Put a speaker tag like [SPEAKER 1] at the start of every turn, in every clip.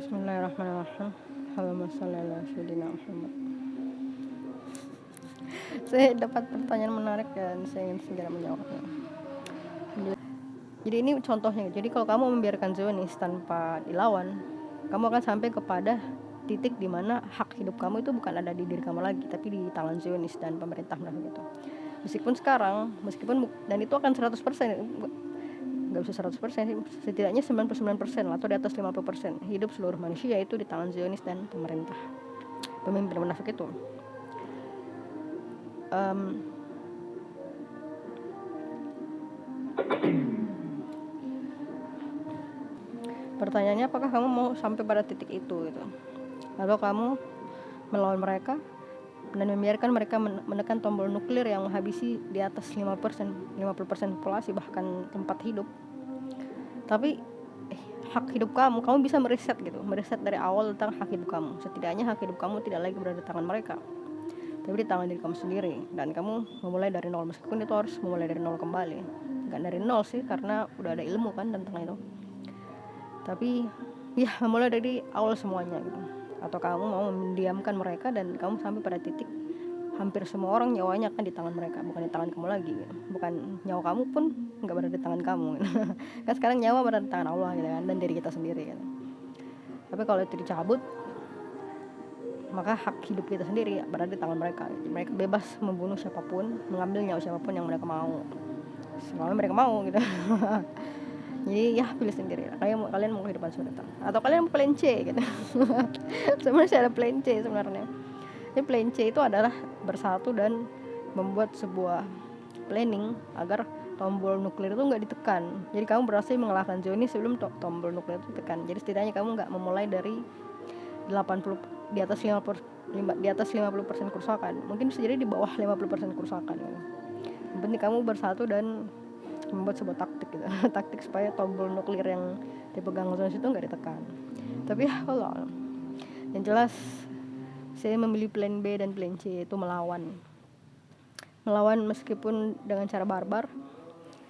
[SPEAKER 1] Bismillahirrahmanirrahim. Allahumma shalli ala sayyidina Muhammad. Saya dapat pertanyaan menarik dan saya ingin segera menjawabnya. Jadi ini contohnya. Jadi kalau kamu membiarkan Zionis tanpa dilawan, kamu akan sampai kepada titik di mana hak hidup kamu itu bukan ada di diri kamu lagi, tapi di tangan Zionis dan pemerintah mereka gitu. Meskipun dan itu akan 100%, nggak bisa 100% sih, setidaknya 99% atau di atas 50% hidup seluruh manusia itu di tangan Zionis dan pemerintah, pemimpin munafik itu. Pertanyaannya, apakah kamu mau sampai pada titik itu gitu? Lalu kamu melawan mereka dan membiarkan mereka menekan tombol nuklir yang menghabisi di atas 50% populasi, bahkan tempat hidup. Tapi hak hidup kamu bisa meriset dari awal tentang hak hidup kamu. Setidaknya hak hidup kamu tidak lagi berada di tangan mereka, tapi di tangan diri kamu sendiri. Dan kamu memulai dari nol, meskipun itu harus memulai dari nol kembali. Bukan dari nol sih, karena udah ada ilmu kan tentang itu. Tapi ya memulai dari awal semuanya gitu. Atau kamu mau mendiamkan mereka dan kamu sampai pada titik hampir semua orang nyawanya akan di tangan mereka, bukan di tangan kamu lagi gitu. Bukan nyawa kamu pun nggak berada di tangan kamu gitu. Kan sekarang nyawa berada di tangan Allah gitu kan, dan diri kita sendiri gitu. Tapi kalau itu dicabut, maka hak hidup kita sendiri berada di tangan mereka. Mereka bebas membunuh siapapun, mengambil nyawa siapapun yang mereka mau, selama mereka mau gitu. Jadi ya pilih sendiri. Kalian mau kehidupan sebentar atau kalian mau plan C gitu. Sebenarnya ada plan C sebenarnya. Jadi plan C itu adalah bersatu dan membuat sebuah planning agar tombol nuklir itu nggak ditekan. Jadi kamu berhasil mengalahkan Zionis sebelum tombol nuklir itu ditekan. Jadi setidaknya kamu nggak memulai dari 80 di atas 50% kerusakan. Mungkin bisa jadi di bawah 50% kerusakan gitu. Yang penting kamu bersatu dan membuat sebuah taktik gitu. Taktik supaya tombol nuklir yang dipegang Zionis itu nggak ditekan. Tapi ya Allah, yang jelas saya memilih plan B dan plan C, itu melawan meskipun dengan cara barbar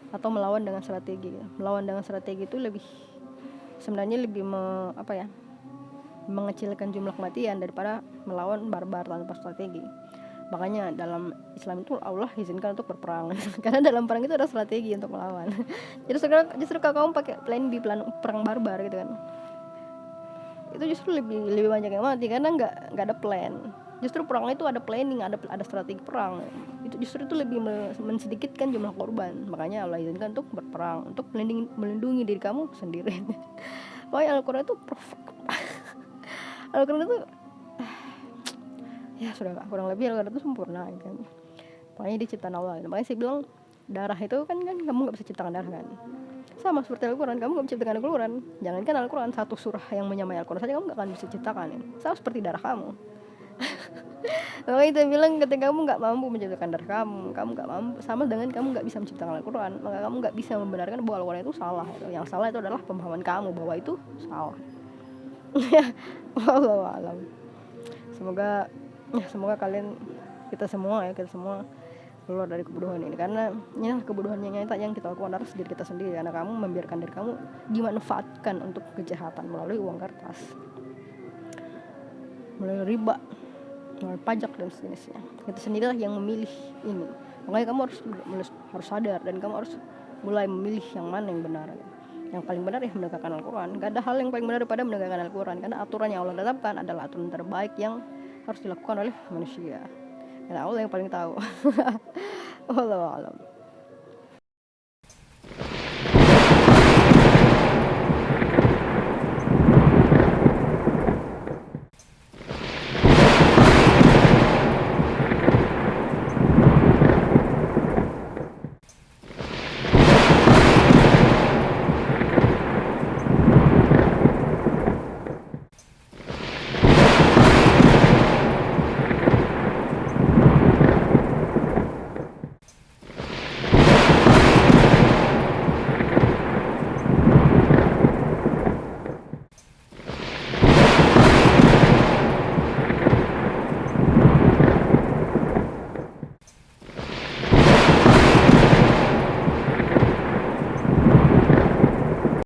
[SPEAKER 1] atau melawan dengan strategi. Melawan dengan strategi itu sebenarnya lebih mengecilkan jumlah kematian daripada melawan barbar tanpa strategi. Makanya dalam Islam itu Allah izinkan untuk berperang karena dalam perang itu ada strategi untuk melawan. Justru kalau kamu pakai plan B, perang barbar gitu kan, itu justru lebih banyak yang mati karena nggak ada plan. Justru perang itu ada planning, ada strategi perang. Itu justru itu lebih mensedikitkan jumlah korban. Makanya Allah izinkan untuk berperang, untuk melindungi diri kamu sendiri. Pokoknya Al-Quran itu perfect. Al-Quran itu ya sudah kurang lebih Al-Quran itu sempurna kan. Pokoknya dia ciptaan Allah. Makanya saya bilang darah itu kan kamu nggak bisa ciptakan darah kan. Sama seperti Al-Quran, kamu gak bisa ciptakan Al-Quran. Jangankan Al-Quran, satu surah yang menyamai Al-Quran saja kamu gak akan bisa ciptakan. Sama seperti darah kamu. Makanya kita bilang ketika kamu gak mampu menciptakan darah kamu gak mampu, sama dengan kamu gak bisa menciptakan Al-Quran, maka kamu gak bisa membenarkan bahwa Al-Quran itu salah. Yang salah itu adalah pemahaman kamu bahwa itu salah. Wallahu a'lam. Semoga kita semua keluar dari kebodohan ini, karena ini kebodohan yang nyata yang kita lakukan atas diri kita sendiri, karena kamu membiarkan diri kamu dimanfaatkan untuk kejahatan melalui uang kertas, melalui riba, melalui pajak dan sejenisnya. Kita sendirilah yang memilih ini. Makanya kamu harus sadar dan kamu harus mulai memilih yang mana yang benar. Yang paling benar ya menegakkan Al-Quran. Gak ada hal yang paling benar daripada menegakkan Al-Quran, karena aturan yang Allah tetapkan adalah aturan terbaik yang harus dilakukan oleh manusia. Karena Allah yang paling tahu. Wallahu a'lam.